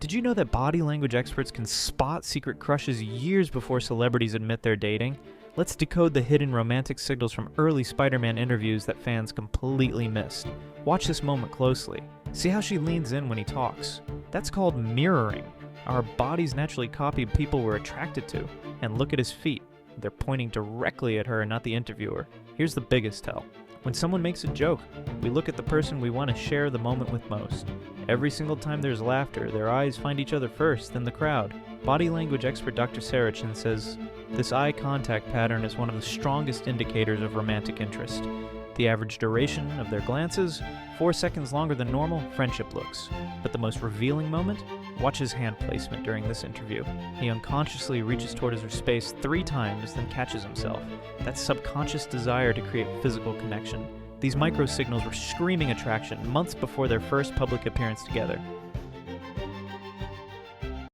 Did you know that body language experts can spot secret crushes years before celebrities admit they're dating? Let's decode the hidden romantic signals from early Spider-Man interviews that fans completely missed. Watch this moment closely. See how she leans in when he talks. That's called mirroring. Our bodies naturally copy people we're attracted to. And look at his feet. They're pointing directly at her and not the interviewer. Here's the biggest tell. When someone makes a joke, we look at the person we want to share the moment with most. Every single time there's laughter, their eyes find each other first, then the crowd. Body language expert Dr. Sarachin says, this eye contact pattern is one of the strongest indicators of romantic interest. The average duration of their glances, 4 seconds longer than normal friendship looks. But the most revealing moment? Watch his hand placement during this interview. He unconsciously reaches toward her space 3 times, then catches himself. That's subconscious desire to create physical connection. These micro signals were screaming attraction months before their first public appearance together.